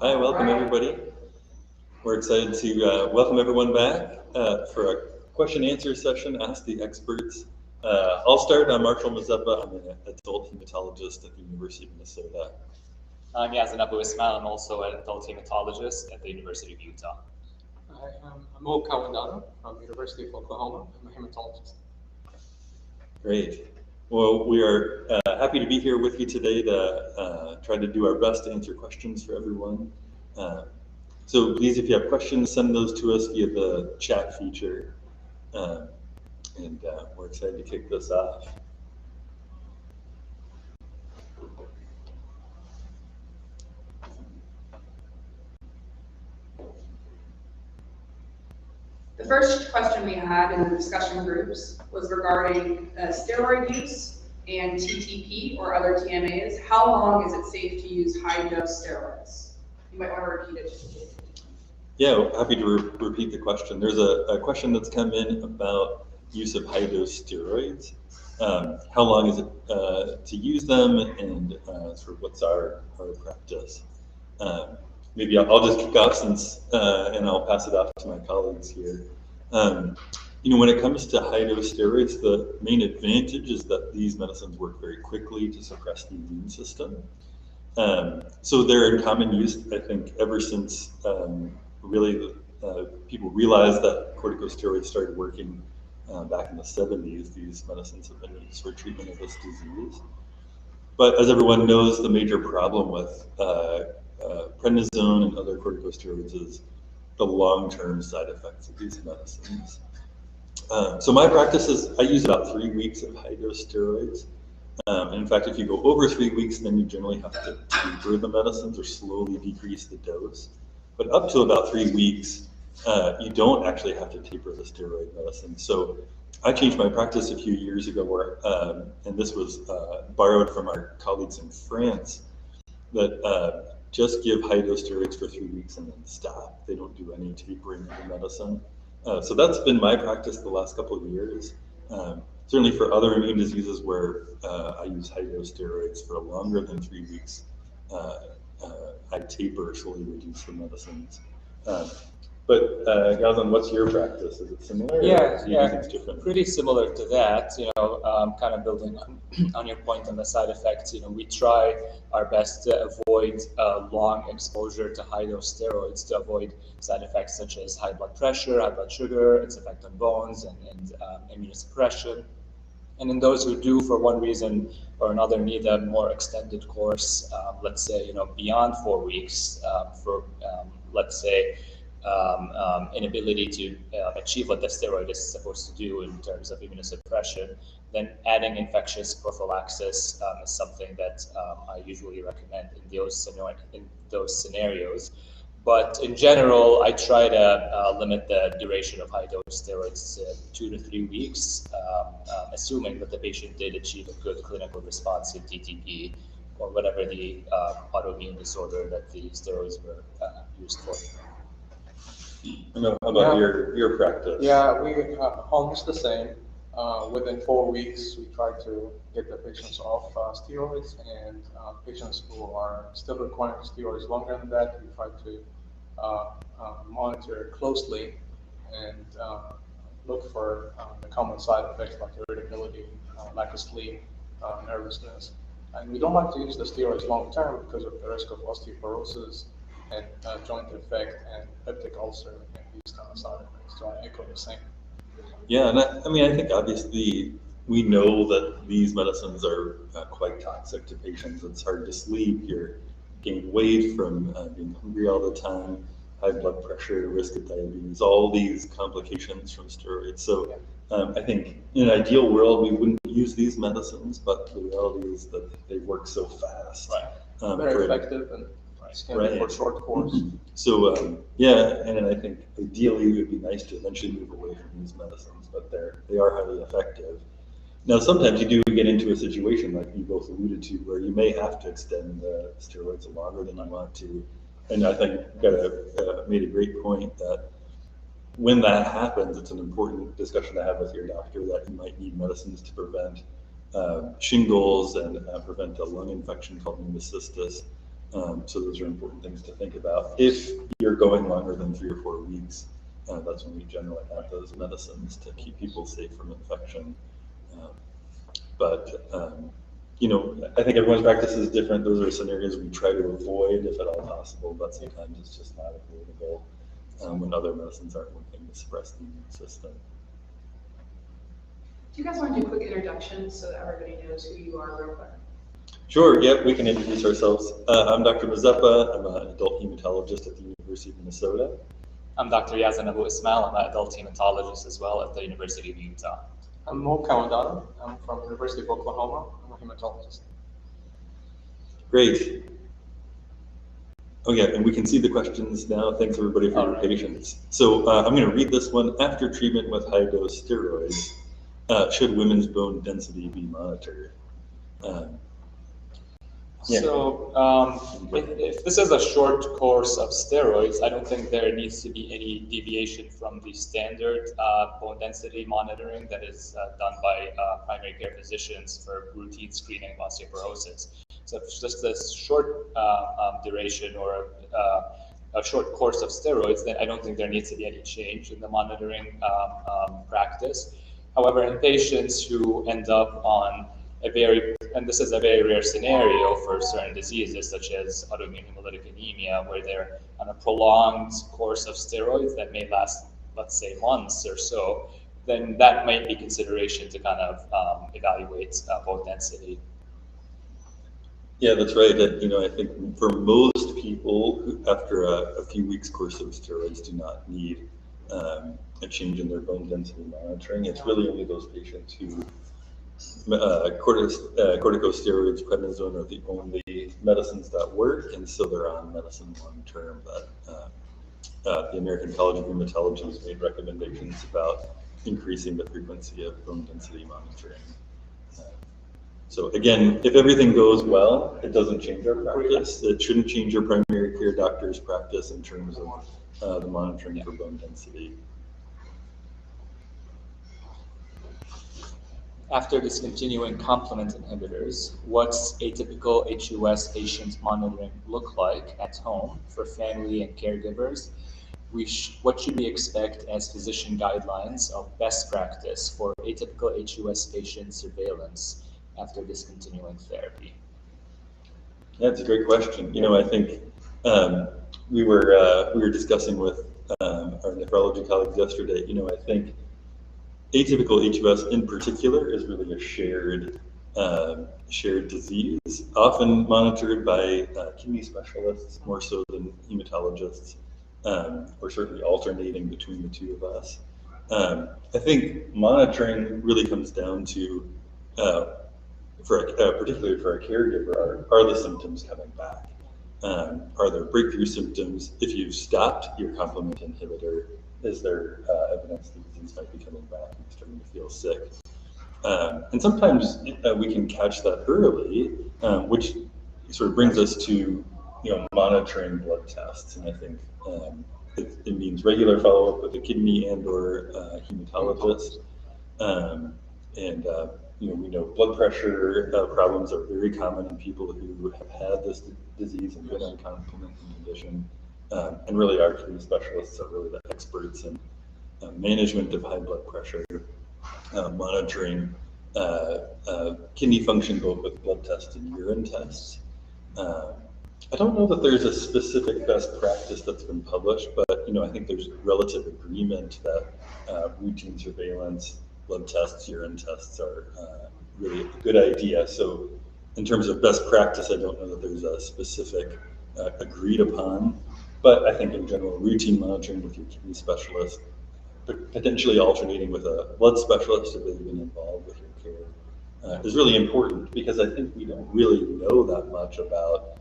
Hi, welcome everybody. We're excited to welcome everyone back for a question and answer session, Ask the Experts. I'll start. I'm Marshall Mazepa. I'm an adult hematologist at the University of Minnesota. I'm Yazan Abou-Ismail. I'm also an adult hematologist at the University of Utah. Hi, I'm Mohamad Khawandanah from the University of Oklahoma. I'm a hematologist. Great. Well, we are happy to be here with you today to try to do our best to answer questions for everyone. So please, if you have questions, send those to us via the chat feature. And we're excited to kick this off. The first question we had in the discussion groups was regarding steroid use and TTP or other TMAs. How long is it safe to use high-dose steroids? You might want to repeat it. Yeah, happy to repeat the question. There's a question that's come in about use of high-dose steroids. How long is it to use them, and sort of what's our practice? Maybe I'll just kick off and I'll pass it off to my colleagues here. When it comes to high-dose steroids, the main advantage is that these medicines work very quickly to suppress the immune system. So they're in common use, I think, ever since really people realized that corticosteroids started working back in the 70s. These medicines have been used for treatment of this disease. But as everyone knows, the major problem with prednisone and other corticosteroids is the long-term side effects of these medicines. So my practice is I use about 3 weeks of high-dose steroids. In fact, if you go over 3 weeks, then you generally have to taper the medicines or slowly decrease the dose. But up to about 3 weeks, you don't actually have to taper the steroid medicine. So I changed my practice a few years ago where, and this was borrowed from our colleagues in France, that just give high-dose steroids for 3 weeks and then stop. They don't do any tapering of the medicine. So that's been my practice the last couple of years. Certainly for other immune diseases where I use high-dose steroids for longer than 3 weeks, I taper, slowly reduce the medicines. But Yazan, what's your practice? Is it similar? Yeah, pretty similar to that. Kind of building on your point on the side effects. We try our best to avoid long exposure to high-dose steroids to avoid side effects such as high blood pressure, high blood sugar, its effect on bones, and immunosuppression. And in those who do, for one reason or another, need a more extended course, let's say, beyond 4 weeks, for let's say, inability to achieve what the steroid is supposed to do in terms of immunosuppression, then adding infectious prophylaxis is something that I usually recommend in those scenarios. But in general, I try to limit the duration of high-dose steroids to 2 to 3 weeks, assuming that the patient did achieve a good clinical response in TTP or whatever the autoimmune disorder that the steroids were used for. How about your practice? Yeah, we almost the same. Within 4 weeks, we try to get the patients off steroids, and patients who are still requiring steroids longer than that, we try to monitor closely and look for the common side effects like irritability, lack of sleep, nervousness. And we don't like to use the steroids long term because of the risk of osteoporosis and joint defect and peptic ulcer and these kind of side effects. So I echo the same. Yeah, and I think obviously we know that these medicines are quite toxic to patients. It's hard to sleep. You're gaining weight from being hungry all the time, high blood pressure, risk of diabetes, all these complications from steroids. So I think in an ideal world, we wouldn't use these medicines, but the reality is that they work so fast. Right. Very effective and for short course. So and I think ideally it would be nice to eventually move away from these medicines, but they are highly effective. Now, sometimes you do get into a situation like you both alluded to, where you may have to extend the steroids longer than you want to. And I think you made a great point that when that happens, it's an important discussion to have with your doctor that you might need medicines to prevent shingles and prevent a lung infection called pneumocystis. So those are important things to think about. If you're going longer than 3 or 4 weeks, that's when we generally have those medicines to keep people safe from infection. You know, I think everyone's practice is different. Those are scenarios we try to avoid if at all possible, but sometimes it's just not avoidable when other medicines aren't working to suppress the immune system. Do you guys want to do a quick introduction so that everybody knows who you are real quick? Sure, yep, we can introduce ourselves. I'm Dr. Mazepa. I'm an adult hematologist at the University of Minnesota. I'm Dr. Yazan Abou-Ismail. I'm an adult hematologist as well at the University of Utah. I'm Mohamad Khawandanah. I'm from University of Oklahoma. I'm a hematologist. Great. Oh yeah, and we can see the questions now. Thanks everybody for your patience. So I'm going to read this one. After treatment with high-dose steroids, should women's bone density be monitored? Yeah. So if this is a short course of steroids, I don't think there needs to be any deviation from the standard bone density monitoring that is done by primary care physicians for routine screening of osteoporosis. So if it's just a short duration or a short course of steroids, then I don't think there needs to be any change in the monitoring practice. However, in patients who end up on and this is a very rare scenario for certain diseases such as autoimmune hemolytic anemia, where they're on a prolonged course of steroids that may last, let's say, months or so, then that might be consideration to kind of evaluate bone density. Yeah, that's right. You know, I think for most people, after a few weeks course of steroids, do not need a change in their bone density monitoring. It's really only those patients who corticosteroids, prednisone are the only medicines that work, and so they're on medicine long term. But the American College of Rheumatology has made recommendations about increasing the frequency of bone density monitoring. So again, if everything goes well, it doesn't change our practice. It shouldn't change your primary care doctor's practice in terms of the monitoring for bone density. After discontinuing complement inhibitors, what's atypical HUS patient monitoring look like at home for family and caregivers? What should we expect as physician guidelines of best practice for atypical HUS patient surveillance after discontinuing therapy? That's a great question. You know, I think we were discussing with our nephrology colleagues yesterday. You know, I think atypical HUS in particular is really a shared disease, often monitored by kidney specialists more so than hematologists, or certainly alternating between the two of us. I think monitoring really comes down to, particularly for a caregiver, are the symptoms coming back? Are there breakthrough symptoms? If you've stopped your complement inhibitor, is there evidence that disease might be coming back and starting to feel sick? And sometimes we can catch that early, which sort of brings us to monitoring blood tests. And I think it means regular follow-up with a kidney and/or hematologist. We know blood pressure problems are very common in people who have had this disease and been on complement inhibition. And really, our kidney specialists are really the experts in management of high blood pressure, monitoring kidney function both with blood tests and urine tests. I don't know that there's a specific best practice that's been published, but I think there's relative agreement that routine surveillance, blood tests, urine tests are really a good idea. So in terms of best practice, I don't know that there's a specific agreed upon, but I think in general, routine monitoring with your kidney specialist, potentially alternating with a blood specialist if they've been involved with your care, is really important, because I think we don't really know that much about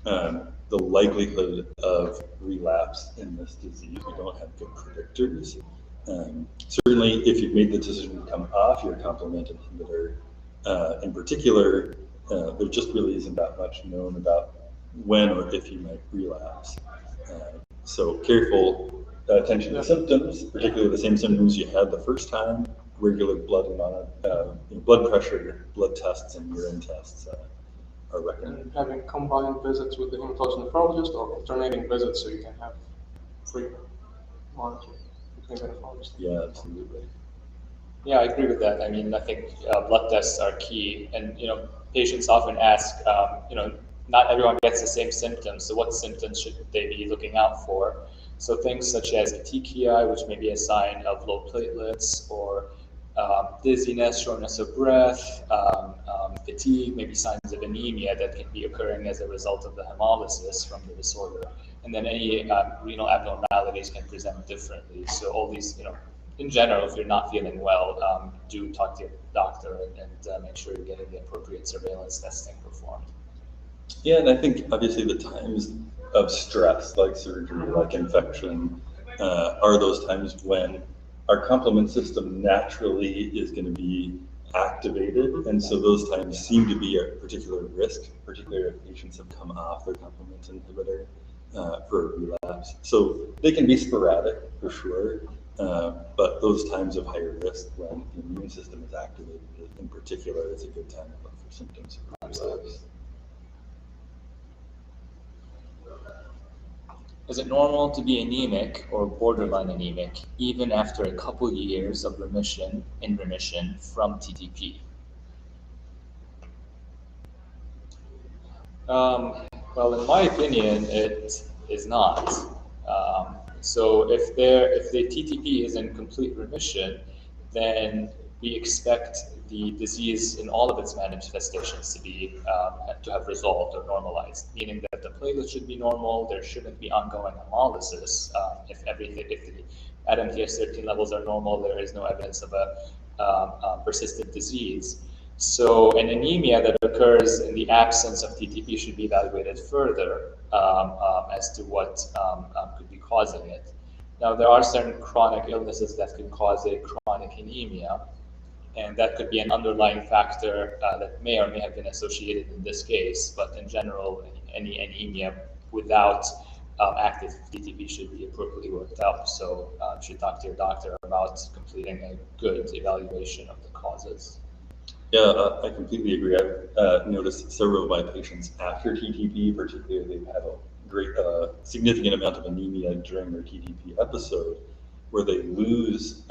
the likelihood of relapse in this disease. We don't have good predictors. Certainly, if you've made the decision to come off your complement inhibitor, in particular, there just really isn't that much known about when or if you might relapse. So careful attention to symptoms, particularly the same symptoms you had the first time, regular blood pressure, blood tests, and urine tests are recommended. And having combined visits with the hematologist nephrologist or alternating visits so you can have free monitoring between the nephrologist. Yeah, absolutely. Yeah, I agree with that. I mean, I think blood tests are key, and patients often ask, not everyone gets the same symptoms, so what symptoms should they be looking out for? So things such as petechiae, which may be a sign of low platelets, or dizziness, shortness of breath, fatigue, maybe signs of anemia that can be occurring as a result of the hemolysis from the disorder. And then any renal abnormalities can present differently. So all these, in general, if you're not feeling well, do talk to your doctor and make sure you're getting the appropriate surveillance testing performed. Yeah, and I think obviously the times of stress, like surgery, like infection, are those times when our complement system naturally is going to be activated, and so those times seem to be a particular risk, particularly if patients have come off their complement inhibitor for a relapse. So they can be sporadic for sure, but those times of higher risk when the immune system is activated in particular is a good time to look for symptoms of relapse. Is it normal to be anemic or borderline anemic even after a couple years of remission from TTP? Well, in my opinion, it is not. So if the TTP is in complete remission, then we expect the disease in all of its manifestations to have resolved or normalized, meaning that the platelets should be normal. There shouldn't be ongoing hemolysis. If the ADAMTS13 levels are normal, there is no evidence of a persistent disease. So an anemia that occurs in the absence of TTP should be evaluated further as to what could be causing it. Now, there are certain chronic illnesses that can cause a chronic anemia, and that could be an underlying factor that may or may have been associated in this case, but in general, any anemia without active TTP should be appropriately worked out. So you should talk to your doctor about completing a good evaluation of the causes. Yeah, I completely agree. I've noticed several of my patients after TTP, particularly they've had a great, significant amount of anemia during their TTP episode, where they lose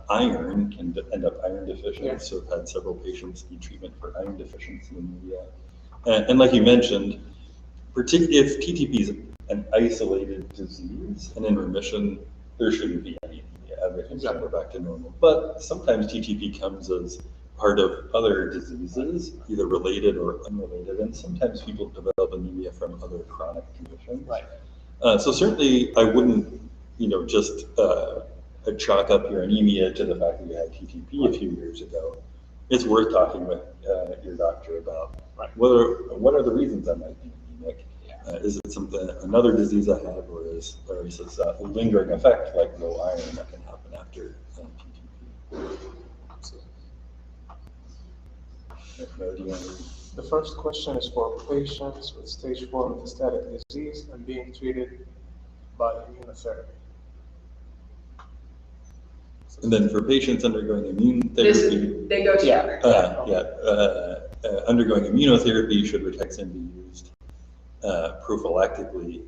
iron, can end up iron deficient. Yeah. So I've had several patients need treatment for iron deficiency anemia. And like you mentioned, particularly if TTP is an isolated disease and in remission, there shouldn't be any anemia. Everything's going to go back to normal. But sometimes TTP comes as part of other diseases, either related or unrelated, and sometimes people develop anemia from other chronic conditions. Right. So certainly, I wouldn't, just chalk up your anemia to the fact that you had TTP a few years ago. It's worth talking with your doctor about what are the reasons I might be anemic. Yeah. Is it another disease I have, or is this a lingering effect like low iron that can happen after TTP? The first question is for patients with stage 4 metastatic disease and being treated by immunotherapy. And then for patients undergoing immunotherapy, they go together. Undergoing immunotherapy, should Rituxan be used prophylactically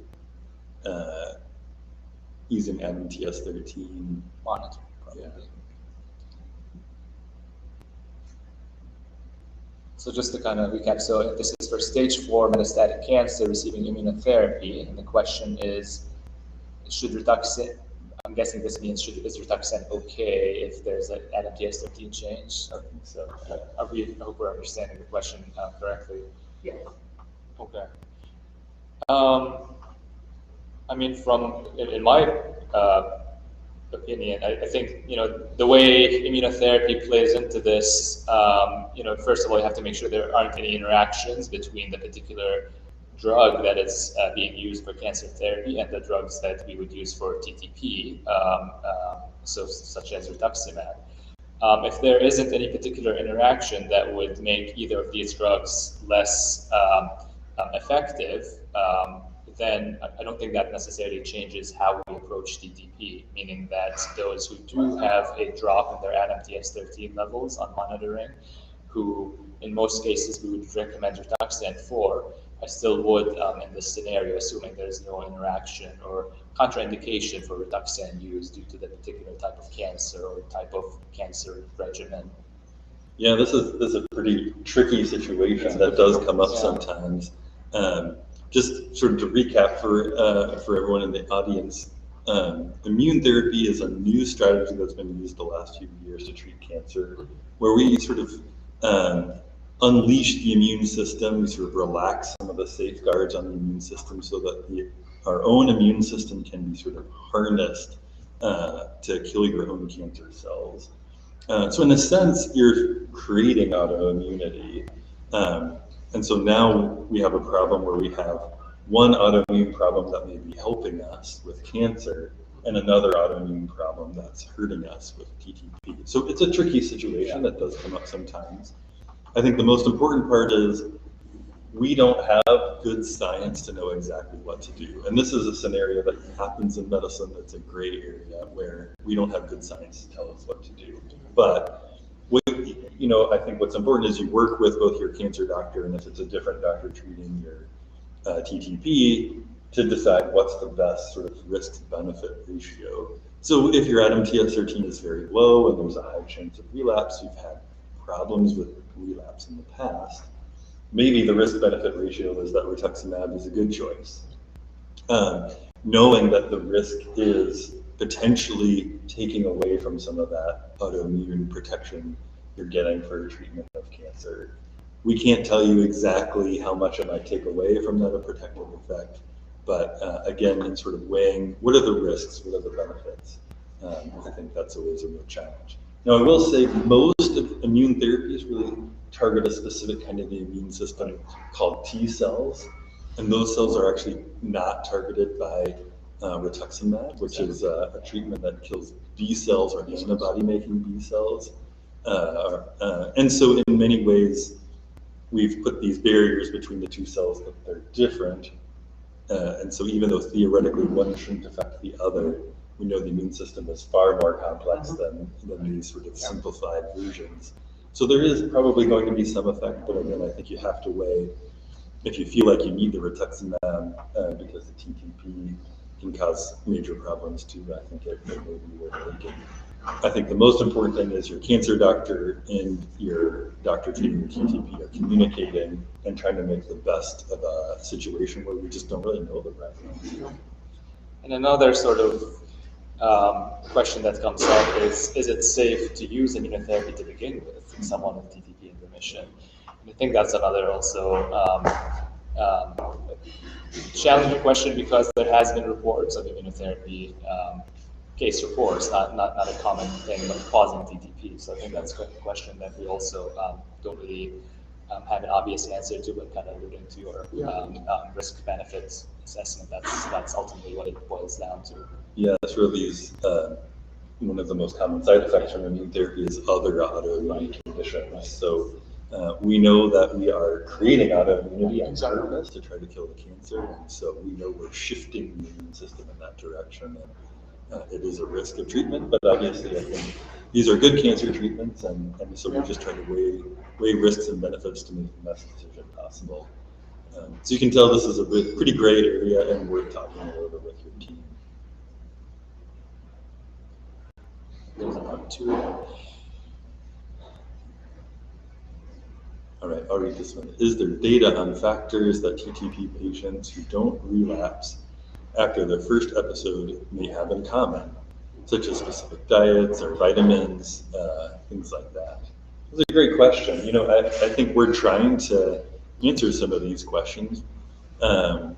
using ADAMTS13 monitoring? Yeah. So just to kind of recap, so this is for stage 4 metastatic cancer receiving immunotherapy, and the question is, should Rituxan, I'm guessing this means, is Rituxan okay if there's an ADAMTS13 change? I think so. I hope we're understanding the question correctly. Yeah. Okay. I mean, in my opinion, I think, the way immunotherapy plays into this, first of all, you have to make sure there aren't any interactions between the particular drug that is being used for cancer therapy and the drugs that we would use for TTP, such as rituximab. If there isn't any particular interaction that would make either of these drugs less effective, then I don't think that necessarily changes how we approach TTP, meaning that those who do have a drop in their ADAM-TS13 levels on monitoring, who in most cases we would recommend Rituxan for, I still would, in this scenario, assuming there's no interaction or contraindication for Rituxan use due to the particular type of cancer or type of cancer regimen. Yeah, this is a pretty tricky situation that does come up sometimes. Just sort of to recap for everyone in the audience, immune therapy is a new strategy that's been used the last few years to treat cancer, where we sort of unleash the immune system, we sort of relax some of the safeguards on the immune system so that our own immune system can be sort of harnessed to kill your own cancer cells. So in a sense, you're creating autoimmunity. And so now we have a problem where we have one autoimmune problem that may be helping us with cancer and another autoimmune problem that's hurting us with TTP. So it's a tricky situation that does come up sometimes. I think the most important part is we don't have good science to know exactly what to do. And this is a scenario that happens in medicine that's a gray area where we don't have good science to tell us what to do. But I think what's important is you work with both your cancer doctor and if it's a different doctor treating your TTP to decide what's the best sort of risk-benefit ratio. So if your ADAM-TS13 is very low and there's a high chance of relapse, you've had problems with relapse in the past, maybe the risk-benefit ratio is that rituximab is a good choice. Knowing that the risk is potentially taking away from some of that autoimmune protection you're getting for treatment of cancer. We can't tell you exactly how much it might take away from that protective effect, but again, in sort of weighing what are the risks, what are the benefits, I think that's always a real challenge. Now, I will say most of immune therapies really target a specific kind of the immune system called T cells, and those cells are actually not targeted by rituximab, which is a treatment that kills B cells or antibody-making B cells. And so in many ways, we've put these barriers between the two cells that they're different. And so even though theoretically one shouldn't affect the other, we know the immune system is far more complex than these sort of simplified versions. So there is probably going to be some effect, but again, I think you have to weigh if you feel like you need the rituximab because the TTP can cause major problems too. I think it may be worth taking. I think the most important thing is your cancer doctor and your doctor treating your TTP are communicating and trying to make the best of a situation where we just don't really know the right answer. And another sort of question that comes up is it safe to use immunotherapy to begin with in someone with TTP in remission? And I think that's another also challenging question because there has been reports of immunotherapy case reports, not a common thing, but causing TTP. So I think that's a question that we also don't really have an obvious answer to, but kind of alluding to your risk-benefit assessment. That's ultimately what it boils down to. Yeah, that's really one of the most common side effects from immune therapy is other autoimmune conditions. So we know that we are creating autoimmunity on purpose to try to kill the cancer, and so we know we're shifting the immune system in that direction. And it is a risk of treatment, but obviously I think these are good cancer treatments, and so we're just trying to weigh risks and benefits to make the best decision possible. So you can tell this is a pretty gray area, and we're talking it over with your team. There's a part two. All right, I'll read this one. Is there data on factors that TTP patients who don't relapse after their first episode may have in common, such as specific diets or vitamins, things like that? It's a great question. I think we're trying to answer some of these questions. Our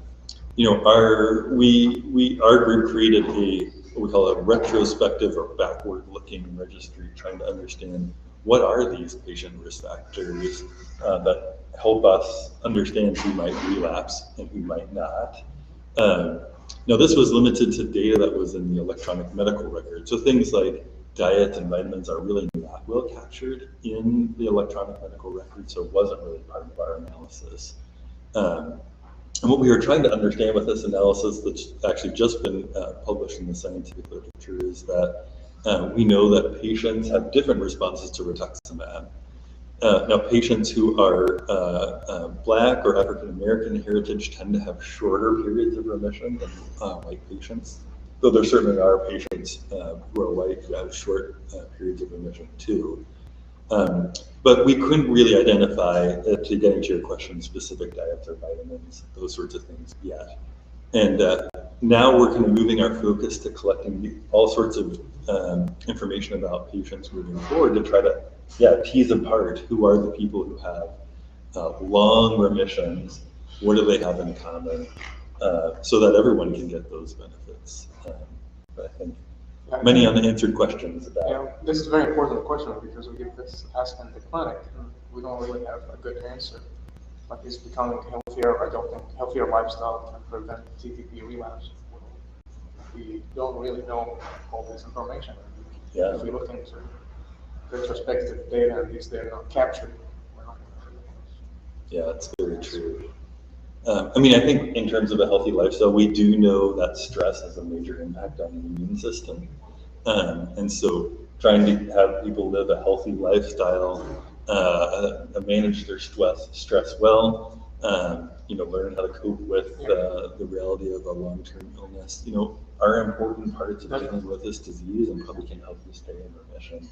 group created what we call a retrospective or backward-looking registry, trying to understand what are these patient risk factors that help us understand who might relapse and who might not. Now, this was limited to data that was in the electronic medical record. So things like diet and vitamins are really not well captured in the electronic medical record, so it wasn't really part of our analysis. And what we were trying to understand with this analysis that's actually just been published in the scientific literature is that we know that patients have different responses to rituximab. Now, patients who are Black or African American heritage tend to have shorter periods of remission than white patients, though there certainly are patients who are white who have short periods of remission too. But we couldn't really identify, to get into your question, specific diets or vitamins, those sorts of things yet. And now we're kind of moving our focus to collecting all sorts of information about patients moving forward to try to tease apart who are the people who have long remissions, what do they have in common, so that everyone can get those benefits. But I think many unanswered questions about. Yeah, this is a very important question because we get this asked in the clinic and we don't really have a good answer. Like, is becoming healthier or adopting healthier lifestyle can prevent TTP relapse? We don't really know all this information. Yeah. If we look into retrospective data and these data are not captured, we're not going to know. Yeah, it's very true. I mean, I think in terms of a healthy lifestyle, we do know that stress has a major impact on the immune system. And so trying to have people live a healthy lifestyle, manage their stress well, learn how to cope with the reality of a long-term illness, are important parts of dealing with this disease and probably can help you stay in remission.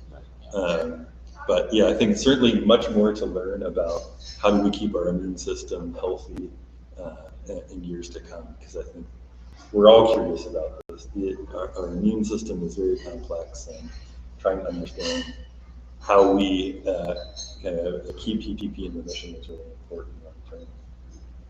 But yeah, I think certainly much more to learn about how do we keep our immune system healthy in years to come, because I think we're all curious about this. Our immune system is very complex, and trying to understand how we kind of keep TTP in remission is really important long term.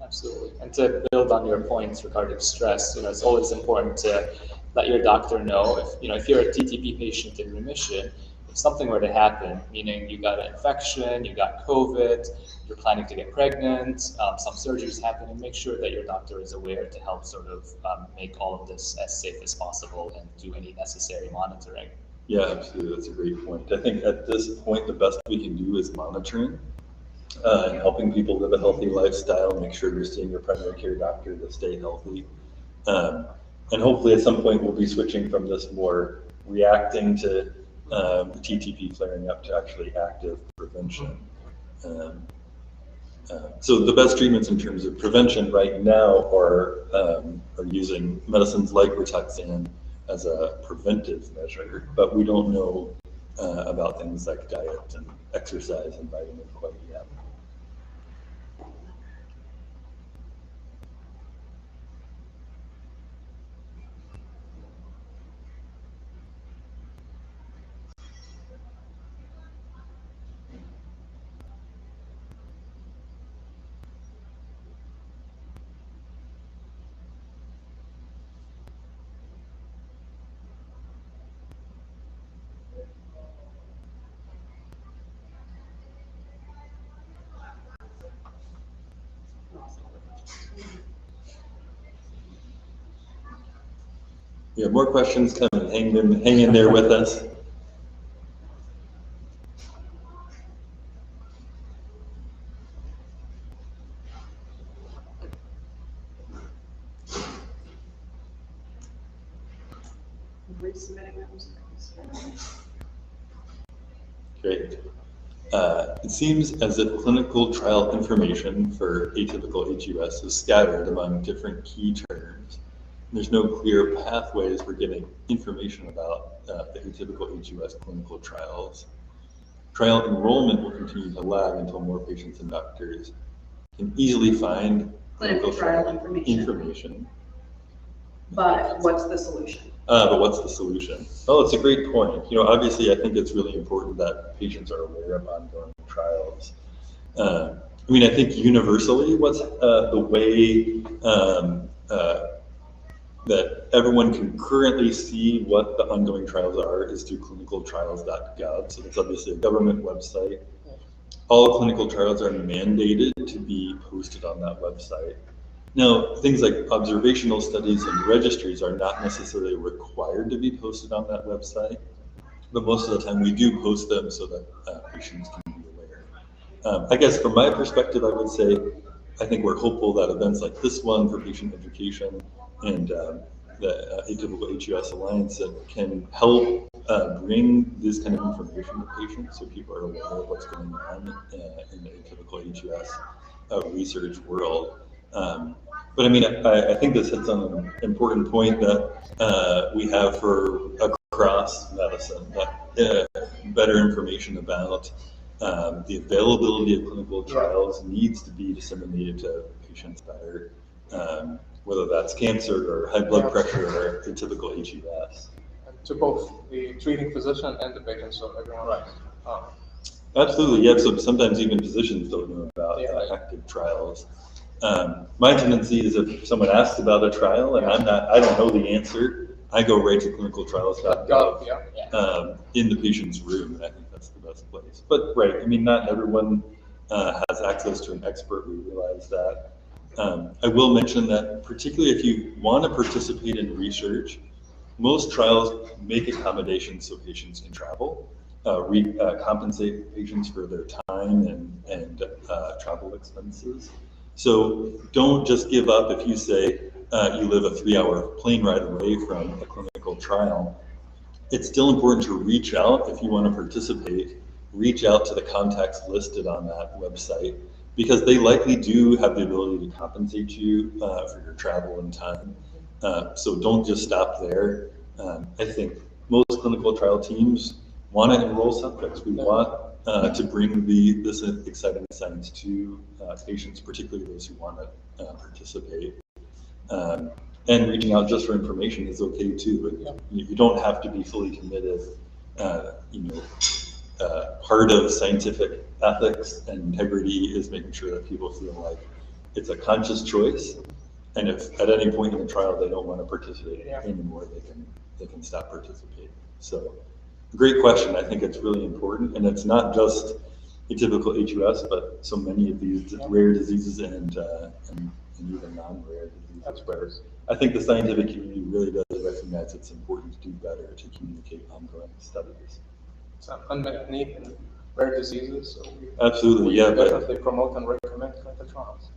Absolutely. And to build on your points regarding stress, it's always important to let your doctor know if you're a TTP patient in remission, if something were to happen, meaning you got an infection, you got COVID, you're planning to get pregnant, some surgeries happening, make sure that your doctor is aware to help sort of make all of this as safe as possible and do any necessary monitoring. Yeah, absolutely. That's a great point. I think at this point, the best we can do is monitoring and helping people live a healthy lifestyle, make sure you're seeing your primary care doctor to stay healthy. And hopefully at some point we'll be switching from this more reacting to TTP flaring up to actually active prevention. So the best treatments in terms of prevention right now are using medicines like Rituxan as a preventive measure, but we don't know about things like diet and exercise and vitamin quite yet. Yeah, more questions coming. Hang in there with us. Great. It seems as if clinical trial information for atypical HUS is scattered among different key terms. There's no clear pathways for getting information about the atypical HUS clinical trials. Trial enrollment will continue to lag until more patients and doctors can easily find clinical trial information. But what's the solution? But what's the solution? Oh, it's a great point. Obviously, I think it's really important that patients are aware of ongoing trials. I think universally, what's the way that everyone can currently see what the ongoing trials are is through clinicaltrials.gov. So that's obviously a government website. All clinical trials are mandated to be posted on that website. Now, things like observational studies and registries are not necessarily required to be posted on that website, but most of the time we do post them so that patients can be aware. I guess from my perspective, I would say I think we're hopeful that events like this one for patient education and the Atypical HUS Alliance that can help bring this kind of information to patients so people are aware of what's going on in the Atypical HUS research world. But I mean, I think this hits on an important point that we have for across medicine, that better information about the availability of clinical trials needs to be disseminated to patients better, whether that's cancer or high blood pressure or atypical HUS. And to both the treating physician and the patient, so everyone. Right. Absolutely, yeah. So sometimes even physicians don't know about active trials. My tendency is if someone asks about a trial and I don't know the answer, I go right to clinicaltrials.gov in the patient's room, and I think that's the best place. But right, I mean, not everyone has access to an expert. We realize that. I will mention that particularly if you want to participate in research, most trials make accommodations so patients can travel, compensate patients for their time and travel expenses. So don't just give up if you say you live a 3-hour plane ride away from a clinical trial. It's still important to reach out if you want to participate, reach out to the contacts listed on that website, because they likely do have the ability to compensate you for your travel and time. So don't just stop there. I think most clinical trial teams want to enroll subjects. We want to bring this exciting science to patients, particularly those who want to participate. And reaching out just for information is okay too. But you don't have to be fully committed. Part of scientific ethics and integrity is making sure that people feel like it's a conscious choice. And if at any point in the trial they don't want to participate anymore, they can stop participating. So, great question. I think it's really important, and it's not just atypical HUS, but so many of these rare diseases and even non-rare diseases. Where I think the scientific community really does recognize it's important to do better to communicate ongoing studies. It's an unmet need in rare diseases. So absolutely, we definitely promote and recommend clinical trials.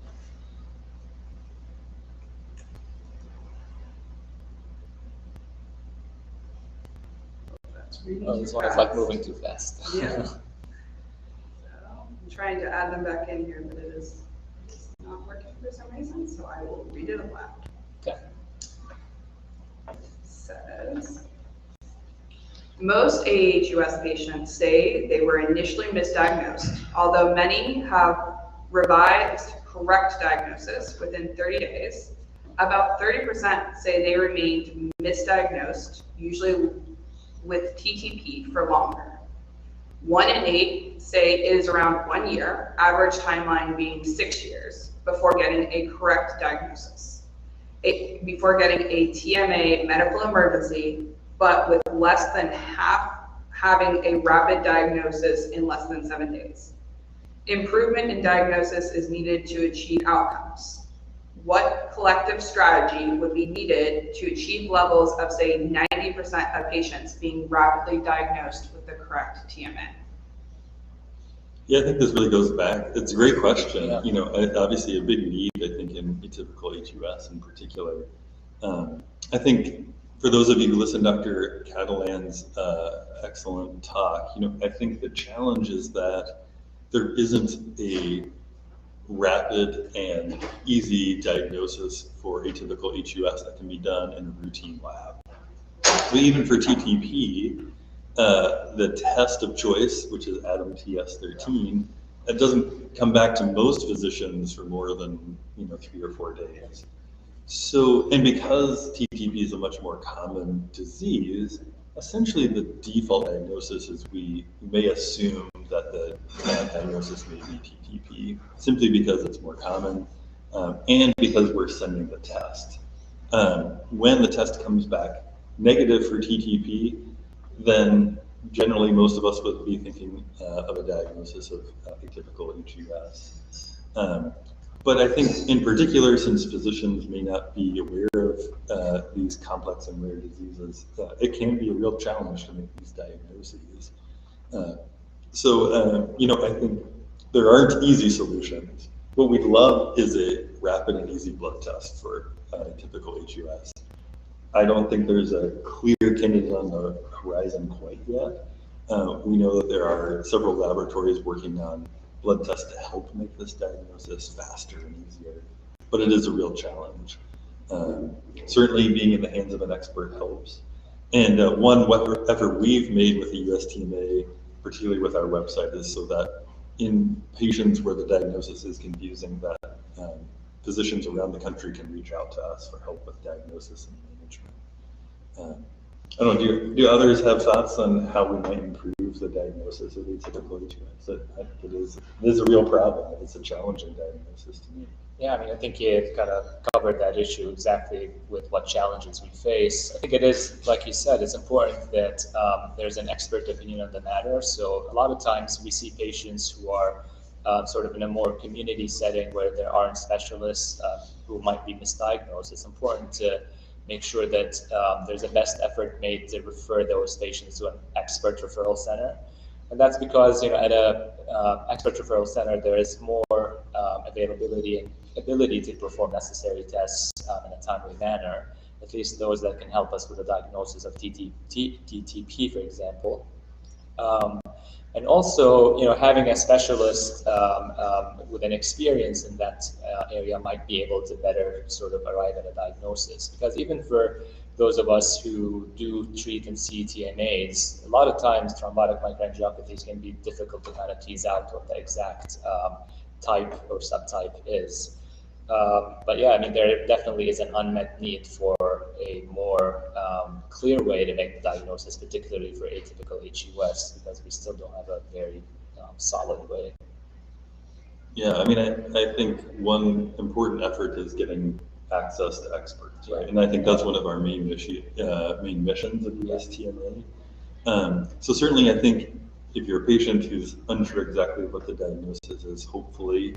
This one is like moving too fast. Yeah. So I'm trying to add them back in here, but it is not working for some reason, so I will read it aloud. Okay. It says, most AHUS patients say they were initially misdiagnosed, although many have revised correct diagnosis within 30 days. About 30% say they remained misdiagnosed, usually with TTP for longer. 1 in 8 say it is around 1 year, average timeline being 6 years, before getting a correct diagnosis. Before getting a TMA medical emergency, but with less than half having a rapid diagnosis in less than 7 days. Improvement in diagnosis is needed to achieve outcomes. What collective strategy would be needed to achieve levels of, say, 90% of patients being rapidly diagnosed with the correct TMA? Yeah, I think this really goes back. It's a great question. Obviously a big need, I think, in atypical HUS in particular. I think for those of you who listened to Dr. Catalan's excellent talk, I think the challenge is that there isn't a rapid and easy diagnosis for atypical HUS that can be done in a routine lab. But even for TTP, the test of choice, which is ADAM TS13, it doesn't come back to most physicians for more than 3 or 4 days. So, and because TTP is a much more common disease, essentially the default diagnosis is we may assume that the diagnosis may be TTP, simply because it's more common and because we're sending the test. When the test comes back negative for TTP, then generally most of us would be thinking of a diagnosis of atypical HUS. But I think in particular, since physicians may not be aware of these complex and rare diseases, it can be a real challenge to make these diagnoses. So I think there aren't easy solutions. what we'd love is a rapid and easy blood test for typical HUS. I don't think there's a clear candidate on the horizon quite yet. We know that there are several laboratories working on blood tests to help make this diagnosis faster and easier, but it is a real challenge. Certainly being in the hands of an expert helps. And one effort we've made with the USTMA, particularly with our website, is so that in patients where the diagnosis is confusing, that physicians around the country can reach out to us for help with diagnosis and management. I don't know, do others have thoughts on how we might improve the diagnosis of atypical HUS? It is a real problem. It's a challenging diagnosis to me. Yeah, I mean, I think you've kind of covered that issue exactly with what challenges we face. I think it is, like you said, it's important that there's an expert opinion on the matter. So a lot of times we see patients who are sort of in a more community setting where there aren't specialists who might be misdiagnosed. It's important to make sure that there's a best effort made to refer those patients to an expert referral center. And that's because, at a expert referral center, there is more availability and ability to perform necessary tests in a timely manner, at least those that can help us with the diagnosis of TTP, for example. And also, having a specialist with an experience in that area might be able to better sort of arrive at a diagnosis. Because even for those of us who do treat and see TMAs, a lot of times thrombotic microangiopathies can be difficult to kind of tease out what the exact type or subtype is. But yeah, I mean, there definitely is an unmet need for a more clear way to make the diagnosis, particularly for atypical HUS, because we still don't have a very solid way. Yeah, I mean, I think one important effort is getting access to experts, right? And I think that's one of our main missions of USTMA. So certainly, I think if you're a patient who's unsure exactly what the diagnosis is, hopefully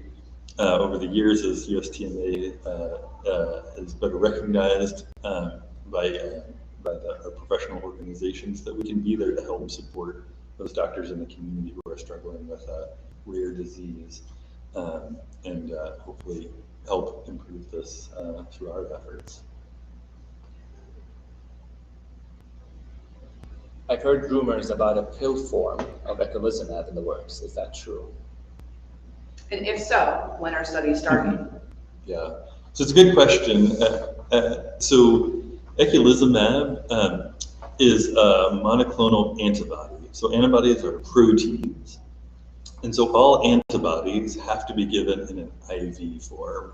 over the years, as USTMA is better recognized by our professional organizations, that we can be there to help support those doctors in the community who are struggling with a rare disease, and hopefully help improve this through our efforts. I've heard rumors about a pill form of Echolismet in the works. Is that true? And if so, when are studies starting? Yeah, so it's a good question. So Echolismet is a monoclonal antibody. So antibodies are proteins. And so all antibodies have to be given in an IV form.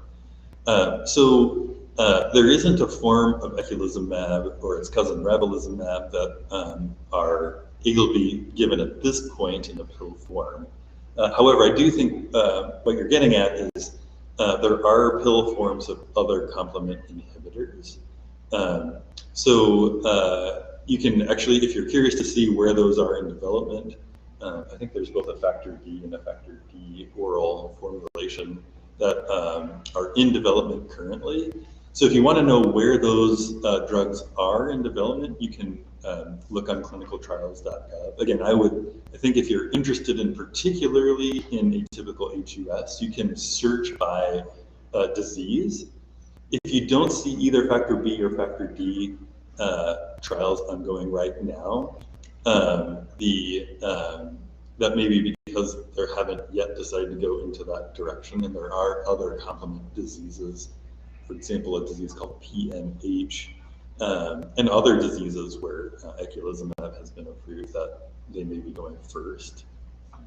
There isn't a form of Echolismet or its cousin Ravulizumab that are able to be given at this point in a pill form. However, I do think what you're getting at is there are pill forms of other complement inhibitors. You can actually, if you're curious to see where those are in development, I think there's both a factor D and a factor D oral formulation that are in development currently. So if you want to know where those drugs are in development, you can look on clinicaltrials.gov. Again, I think if you're interested in particularly in atypical HUS, you can search by disease. If you don't see either factor B or factor D trials ongoing right now, that may be because they haven't yet decided to go into that direction, and there are other complement diseases, for example, a disease called PNH, and other diseases where Echolismet has been approved that they may be going first.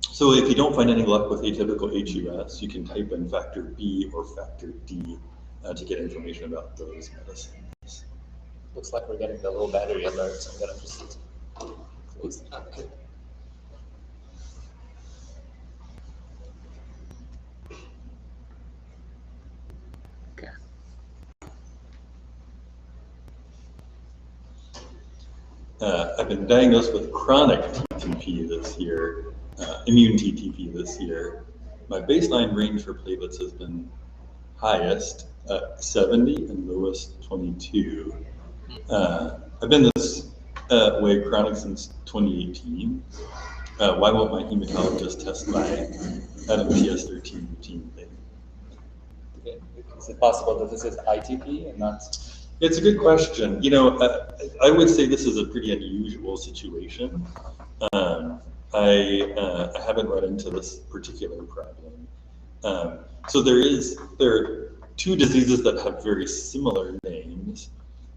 So if you don't find any luck with atypical HUS, you can type in factor B or factor D to get information about those medicines. Looks like we're getting the low battery alert, so I'm going to just close the app. Okay. I've been diagnosed with chronic TTP this year, immune TTP this year. My baseline range for platelets has been highest 70 and lowest 22. I've been this way chronic since 2018. Why won't my hematologist test my ADAM TS13 routinely? Is it possible that this is ITP and not? It's a good question. You know, I would say this is a pretty unusual situation. I haven't run into this particular problem. So there are two diseases that have very similar names.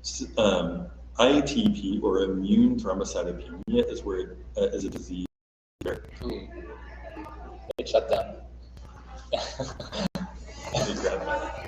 ITP, or immune thrombocytopenia, is where is a disease. It shut down. Let me grab that.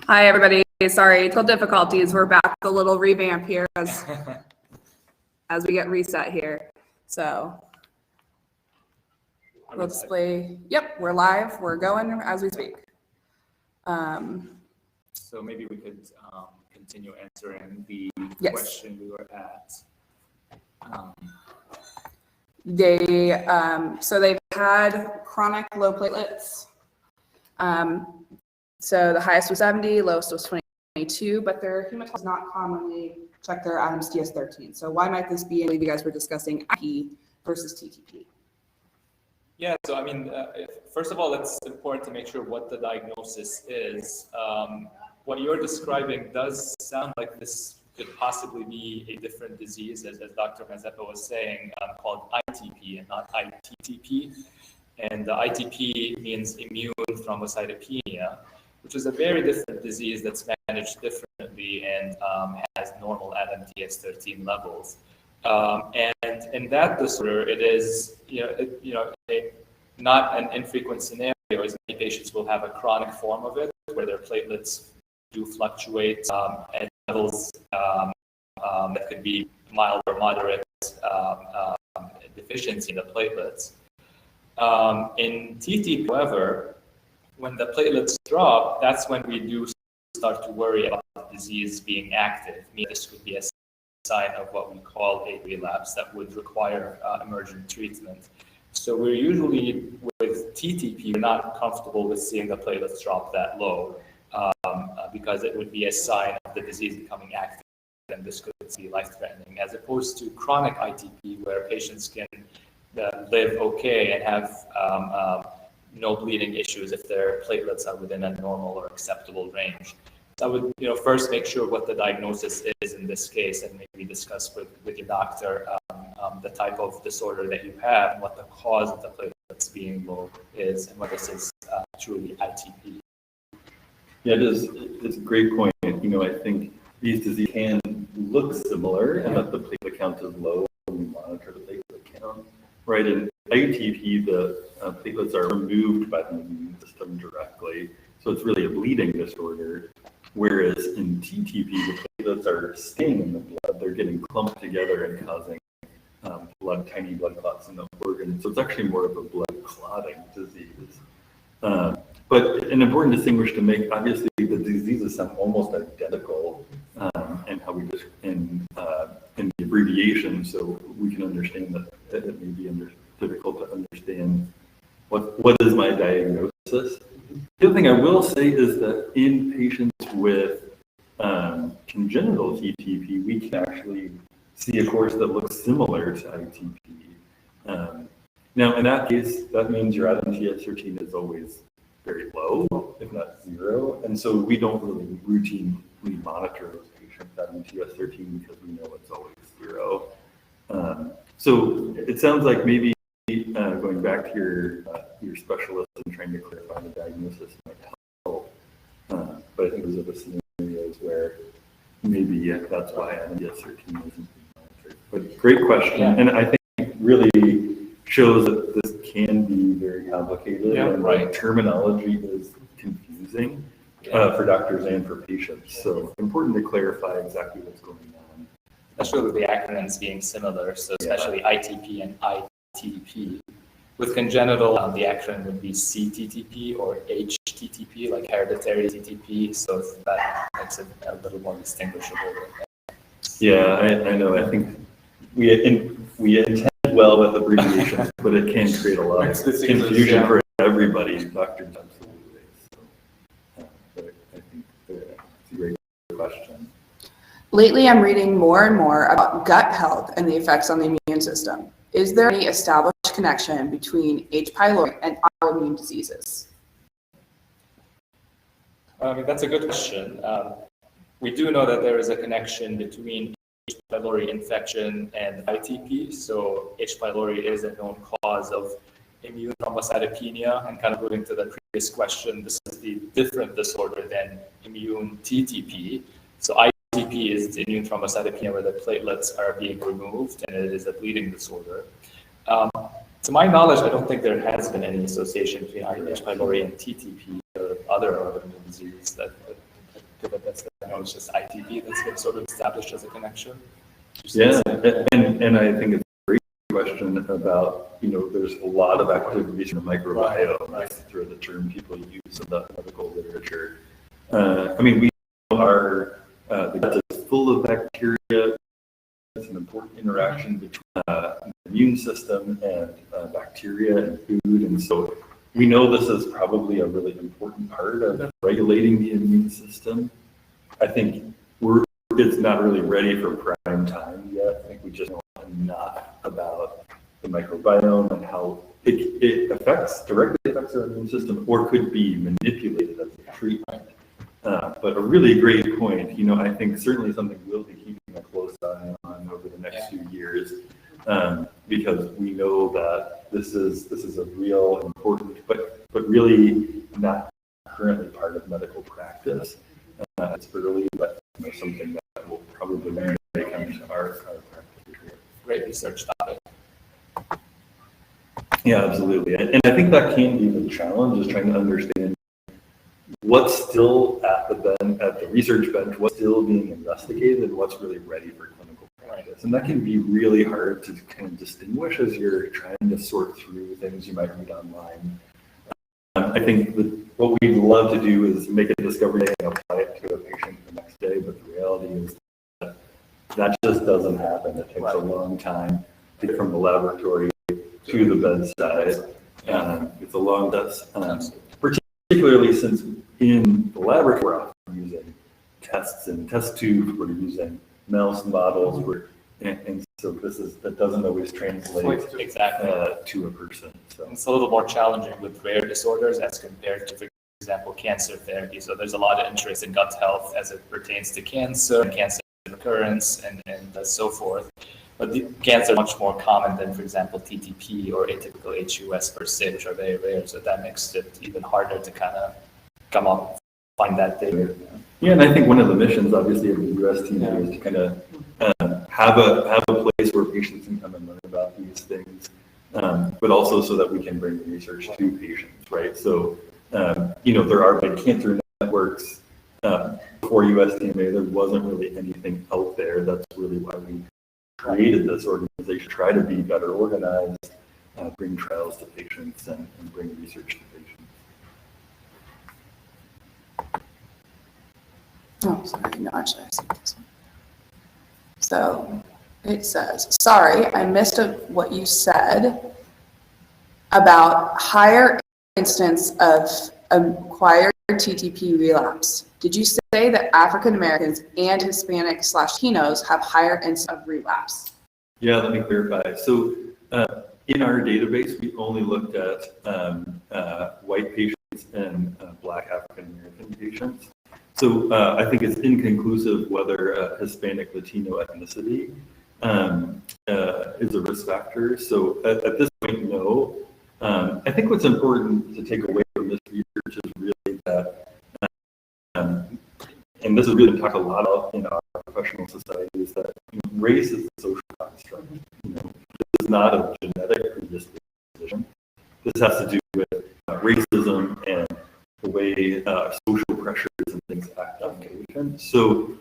Hi, everybody. Sorry, technical difficulties. We're back with a little revamp here as we get reset here. So we'll display. Yep, we're live. We're going as we speak. So maybe we could continue answering the Yes. question we were at. So they've had chronic low platelets. So the highest was 70, lowest was 22, but their hematology does not commonly check their Adams DS13. So why might this be? And you guys were discussing IP versus TTP. Yeah, so I mean, first of all, it's important to make sure what the diagnosis is. What you're describing does sound like this could possibly be a different disease, as Dr. Mazepa was saying, called ITP and not ITTP. And the ITP means immune thrombocytopenia, which is a very different disease that's managed differently and has normal Adam DS13 levels. And in that disorder, it is not an infrequent scenario, as many patients will have a chronic form of it, where their platelets do fluctuate at levels that could be mild or moderate deficiency in the platelets. In TTP, however, when the platelets drop, that's when we do start to worry about the disease being active. This could be a sign of what we call a relapse that would require emergent treatment. So we're usually, with TTP, we're not comfortable with seeing the platelets drop that low because it would be a sign of the disease becoming active, and this could be life-threatening, as opposed to chronic ITP, where patients can live okay and have no bleeding issues if their platelets are within a normal or acceptable range. So I would, first make sure what the diagnosis is in this case, and maybe discuss with your doctor the type of disorder that you have, and what the cause of the platelets being low is, and whether this is truly ITP. Yeah, it's a great point. You know, I think these diseases can look similar, and that the platelet count is low when we monitor the platelet count, right? In ITP, the platelets are removed by the immune system directly, so it's really a bleeding disorder. Whereas in TTP, the platelets are staying in the blood; they're getting clumped together and causing tiny blood clots in the organ. So it's actually more of a blood clotting disease. But an important distinguish to make, obviously, the diseases sound almost identical in how we just in the abbreviation, so we can understand that it may be difficult to understand what is my diagnosis. The other thing I will say is that in patients with congenital TTP, we can actually see a course that looks similar to ITP. Now, in that case, that means your ADAM-TS13 is always very low, if not zero, and so we don't really routinely monitor those patients ADAM-TS13 because we know it's always zero. So it sounds like maybe going back to your specialist and trying to clarify the diagnosis might help. But I think those are the scenarios where maybe that's why ADAM-TS13 isn't being monitored. But great question, yeah. And I think really shows that this can be very complicated, and right. Terminology is confusing for doctors and for patients. So important to clarify exactly what's going on. Especially with the acronyms being similar, so especially ITP and ITP. With congenital, the acronym would be CTTP or HTTP, like hereditary TTP. So that makes it a little more distinguishable. Yeah, I know. I think we intend well with abbreviations, but it can create a lot of confusion for everybody, doctors, absolutely. So, but I think it's a great question. Lately, I'm reading more and more about gut health and the effects on the immune system. Is there any established connection between H. pylori and autoimmune diseases? That's a good question. We do know that there is a connection between H. pylori infection and ITP. So H. pylori is a known cause of immune thrombocytopenia, and kind of going to the previous question, this is the different disorder than immune TTP. So ITP is the immune thrombocytopenia where the platelets are being removed, and it is a bleeding disorder. To my knowledge, I don't think there has been any association between H. pylori and TTP or other autoimmune disease that it's just ITP that's been sort of established as a connection. Yeah, and I think it's a great question about, there's a lot of active research in the microbiome. That's the term people use in the medical literature. We know the gut is full of bacteria. It's an important interaction between the immune system and bacteria and food, and so we know this is probably a really important part of regulating the immune system. I think it's not really ready for prime time yet. I think we just know enough about the microbiome and how it directly affects our immune system, or could be manipulated as a treatment. But a really great point. I think certainly something we'll be keeping a close eye on over the next few years, because we know that this is a real important, but really not currently part of medical practice. It's early, but something that will probably make our practice. Great research topic. Yeah, absolutely. And I think that can be the challenge, is trying to understand what's still at the research bench, what's still being investigated, and what's really ready for clinical practice. And that can be really hard to kind of distinguish as you're trying to sort through things you might read online. I think what we'd love to do is make a discovery and apply it to a patient the next day, but the reality is that just doesn't happen. It takes a long time to get from the laboratory to the bedside. It's a long process, particularly since in the laboratory we're often using tests and test tubes, we're using mouse models, and so that doesn't always translate exactly to a person. So it's a little more challenging with rare disorders as compared to, for example, cancer therapy. So there's a lot of interest in gut health as it pertains to cancer recurrence, and so forth. But the cancer is much more common than, for example, TTP or atypical HUS per se, which are very rare. So that makes it even harder to kind of find that data. Yeah, and I think one of the missions, obviously, of the USTMA is to kind of have a place where patients can come and learn about these things, but also so that we can bring research to patients, right? So, there are big cancer networks. Before USTMA, there wasn't really anything out there. That's really why we created this organization, try to be better organized, bring trials to patients, and bring research to patients. Oh, sorry, no, actually, I see this one. So it says, sorry, I missed what you said about higher instance of acquired TTP relapse. Did you say that African Americans and Hispanic/Latinos have higher incidence of relapse? Yeah, let me clarify. So in our database, we only looked at white patients and Black African American patients. So I think it's inconclusive whether Hispanic Latino ethnicity is a risk factor. So at this point, no. I think what's important to take away from this research is really that, and this is really talked a lot about in our professional society, is that race is a social construct. This is not a genetic predisposition. This has to do with racism and the way social pressures and things act on patients. So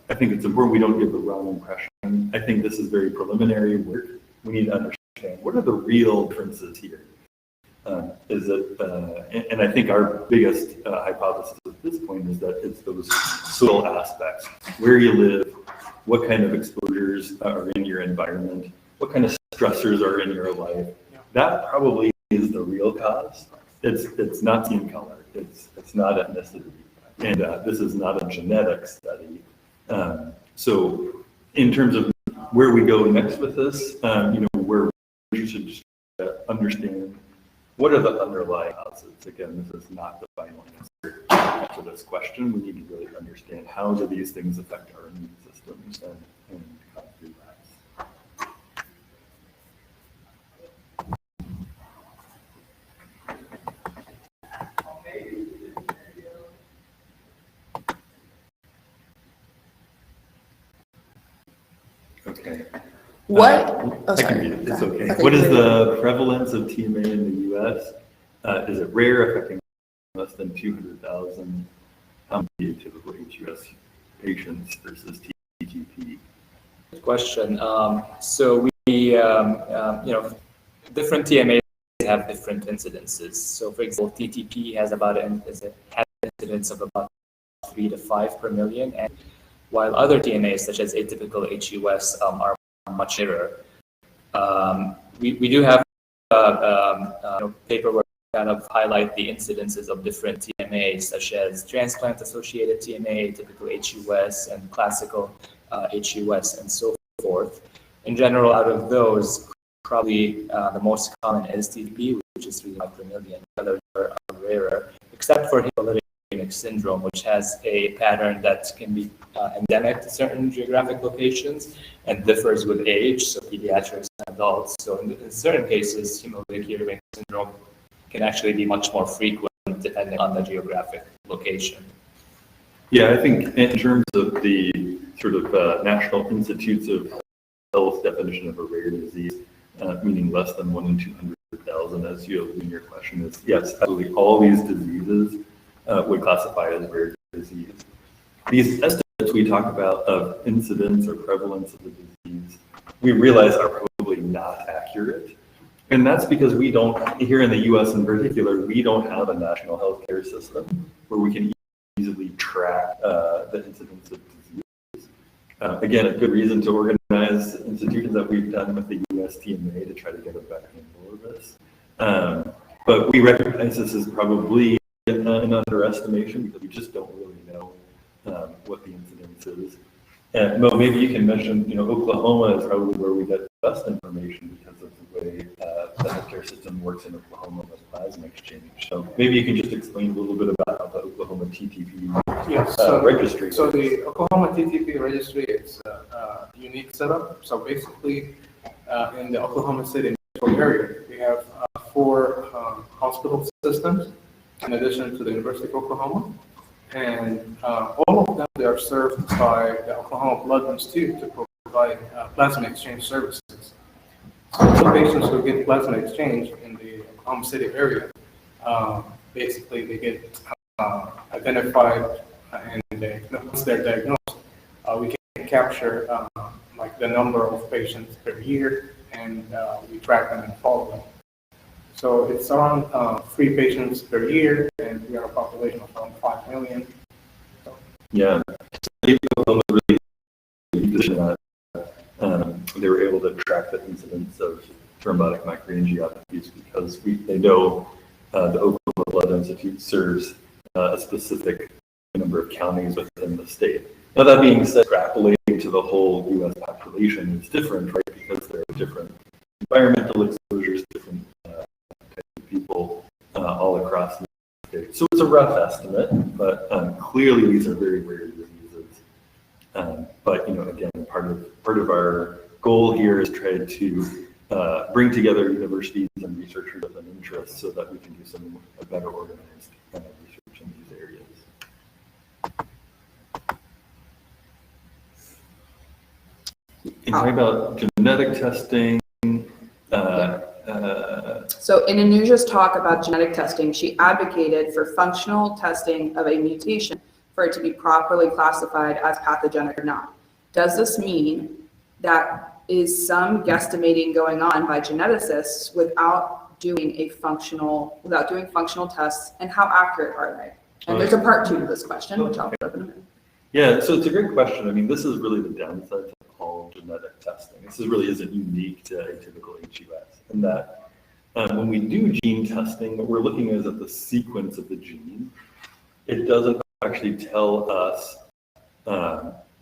I think it's important we don't give the wrong impression. I think this is very preliminary work. We need to understand what are the real differences here. And I think our biggest hypothesis at this point is that it's those social aspects, where you live, what kind of exposures are in your environment, what kind of stressors are in your life. That probably is the real cause. It's not skin color. It's not ethnicity, and this is not a genetic study. So, in terms of where we go next with this, where we should just understand what are the underlying causes. Again, this is not the final answer to this question. We need to really understand how do these things affect our immune systems and cause relapse. Okay. What? I can read it. It's okay. What is the prevalence of TMA in the U.S.? Is it rare, affecting less than 200,000? How many typical HUS patients versus TTP? Good question. So we, different TMAs have different incidences. So, for example, TTP has about an incidence of about 3 to 5 per million, and while other TMAs, such as atypical HUS, are much rarer. We do have paperwork kind of highlight the incidences of different TMAs, such as transplant-associated TMA, typical HUS, and classical HUS, and so forth. In general, out of those, probably the most common is TTP, which is 3 per million. Others are rarer, except for hemolytic syndrome, which has a pattern that can be endemic to certain geographic locations and differs with age, so pediatrics and adults. So in certain cases, hemolytic syndrome can actually be much more frequent depending on the geographic location. Yeah, I think in terms of the sort of National Institutes of Health definition of a rare disease, meaning less than 1 in 200,000, as you have in your question, is yes, absolutely all these diseases would classify as rare disease. These estimates we talk about of incidence or prevalence of the disease, we realize are probably not accurate. And that's because we don't, here in the US in particular, we don't have a national healthcare system where we can easily track the incidence of disease. Again, a good reason to organize institutions that we've done with the USTMA to try to get a better handle of this. But we recognize this is probably an underestimation because we just don't really know what the incidence is. And Mo, maybe you can mention, Oklahoma is probably where we get the best information because of the way the healthcare system works in Oklahoma with plasma exchange. So maybe you can just explain a little bit about the Oklahoma TTP registry. So the Oklahoma TTP registry is a unique setup. So basically, in the Oklahoma City metro area, we have 4 hospital systems in addition to the University of Oklahoma. And all of them, they are served by the Oklahoma Blood Institute to provide plasma exchange services. So some patients who get plasma exchange in the Oklahoma City area, basically they get identified, and once they're diagnosed, we can capture like the number of patients per year, and we track them and follow them. So it's around 3 patients per year, and we are a population of around 5 million. So. Yeah, Oklahoma really that they were able to track the incidence of thrombotic microangiopathies because they know the Oklahoma Blood Institute serves a specific number of counties within the state. Now that being said, extrapolating to the whole U.S. population is different, right? Because there are different environmental exposures, different people all across the state. So it's a rough estimate, but clearly these are very rare diseases. But again, part of our goal here is try to bring together universities and researchers with an interest so that we can do some better organized research in these areas. And talk about genetic testing. So in Anuja's talk about genetic testing, she advocated for functional testing of a mutation for it to be properly classified as pathogenic or not. Does this mean that is some guesstimating going on by geneticists without doing functional tests, and how accurate are they? And there's a part 2 to this question, which I'll put up in a minute. Yeah, so it's a great question. I mean, this is really the downside to all genetic testing. This really isn't unique to atypicalHUS, in that when we do gene testing, what we're looking at is at the sequence of the gene. It doesn't actually tell us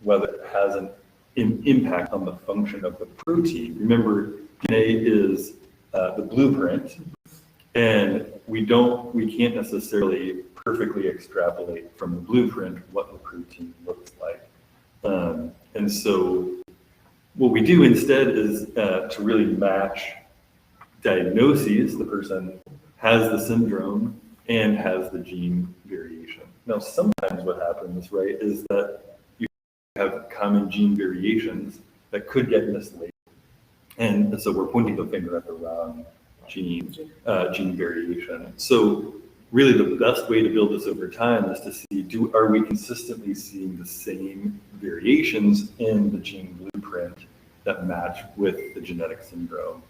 whether it has an impact on the function of the protein. Remember, DNA is the blueprint, and we can't necessarily perfectly extrapolate from the blueprint what the protein looks like. And so what we do instead is to really match diagnoses. The person has the syndrome and has the gene variation. Now, sometimes what happens, right, is that you have common gene variations that could get mislaid. And so we're pointing the finger at the wrong gene variation. So really the best way to build this over time is to see, are we consistently seeing the same variations in the gene blueprint that match with the genetic syndrome?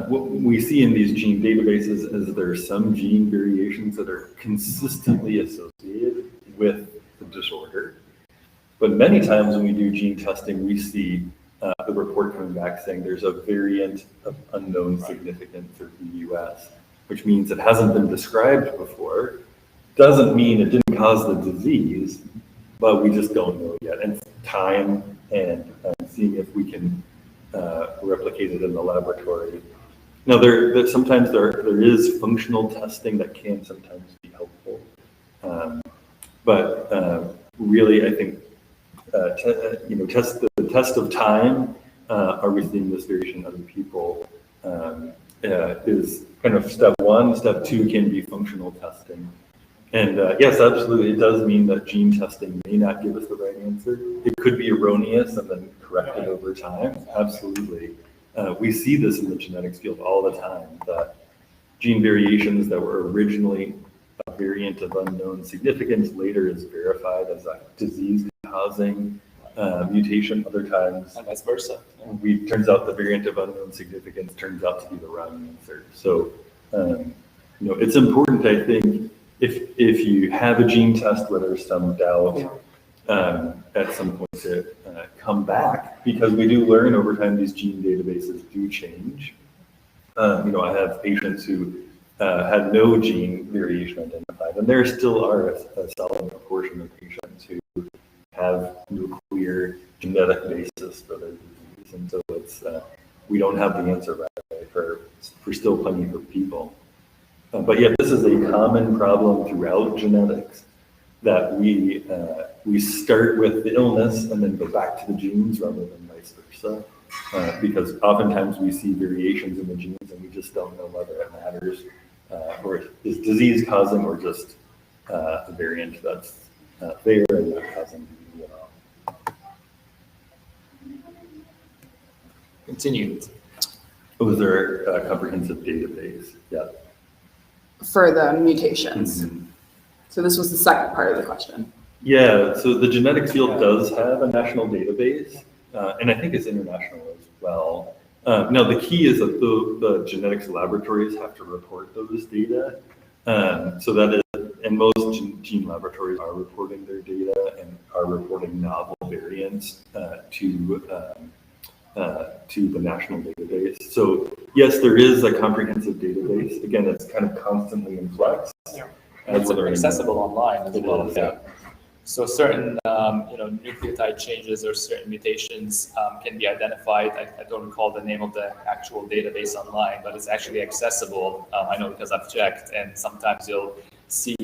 What we see in these gene databases is there are some gene variations that are consistently associated with the disorder. But many times when we do gene testing, we see the report coming back saying there's a variant of unknown significance for the US, which means it hasn't been described before. Doesn't mean it didn't cause the disease, but we just don't know yet. And time and seeing if we can replicate it in the laboratory. Now, sometimes there is functional testing that can sometimes be helpful, but really, I think the test of time. Are we seeing this variation in other people? Is kind of step 1. Step 2 can be functional testing. And yes, absolutely, it does mean that gene testing may not give us the right answer. It could be erroneous and then corrected over time. Absolutely. We see this in the genetics field all the time, that gene variations that were originally a variant of unknown significance later is verified as a disease-causing mutation. Other times, and vice versa. Turns out the variant of unknown significance turns out to be the wrong answer. So, it's important, I think, if you have a gene test where there's some doubt, at some point to come back, because we do learn over time these gene databases do change. I have patients who had no gene variation identified, and there still are a solid proportion of patients who have no clear genetic basis for their disease. And so it's, we don't have the answer right away for still plenty of people. But yet this is a common problem throughout genetics, that we start with the illness and then go back to the genes rather than vice versa. Because oftentimes we see variations in the genes and we just don't know whether it matters, or is disease causing or just a variant that's there and not causing disease at all. Continued. Was there a comprehensive database? Yeah. For the mutations. Mm-hmm. So this was the second part of the question. Yeah, so the genetics field does have a national database, and I think it's international as well. Now, the key is that the genetics laboratories have to report those data. So that is, and most gene laboratories are reporting their data and are reporting novel variants to the national database. So yes, there is a comprehensive database. Again, it's kind of constantly in flux. Yeah. It's accessible online as well. Yeah. So certain nucleotide changes or certain mutations can be identified. I don't recall the name of the actual database online, but it's actually accessible. I know because I've checked, and sometimes you'll see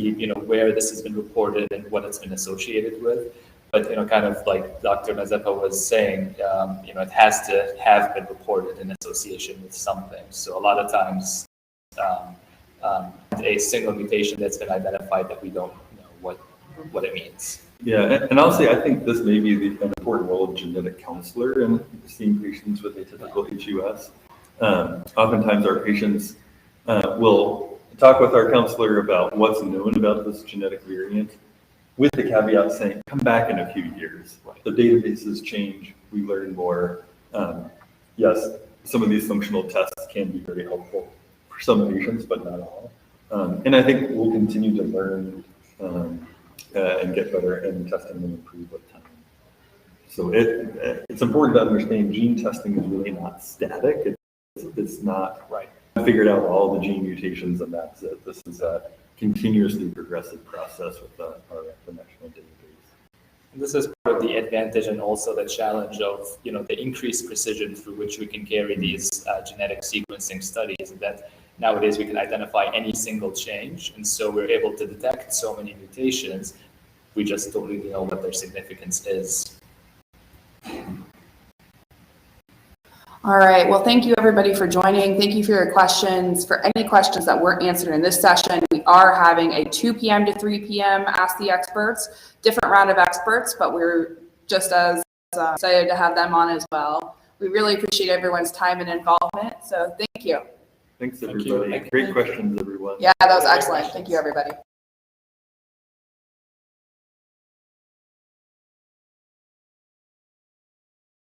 where this has been reported and what it's been associated with. But kind of like Dr. Mazepa was saying, it has to have been reported in association with something. So a lot of times, a single mutation that's been identified that we don't know what it means. Yeah, and I'll say I think this may be an important role of genetic counselor in seeing patients with atypical HUS. Oftentimes our patients will talk with our counselor about what's known about this genetic variant, with the caveat saying, come back in a few years. The databases change, we learn more. Yes, some of these functional tests can be very helpful for some patients, but not all. And I think we'll continue to learn and get better, and testing will improve with time. So it's important to understand gene testing is really not static. It's not right. Figured out all the gene mutations and that's it. This is a continuously progressive process with the national database. And this is part of the advantage and also the challenge of the increased precision through which we can carry these genetic sequencing studies, and that nowadays we can identify any single change, and so we're able to detect so many mutations. We just don't really know what their significance is. All right, well, thank you everybody for joining. Thank you for your questions. For any questions that weren't answered in this session, we are having a 2 p.m. to 3 p.m. Ask the Experts, different round of experts, but we're just as excited to have them on as well. We really appreciate everyone's time and involvement, so thank you. Thanks everybody. Great questions, everyone. Yeah, that was excellent. Thank you, everybody.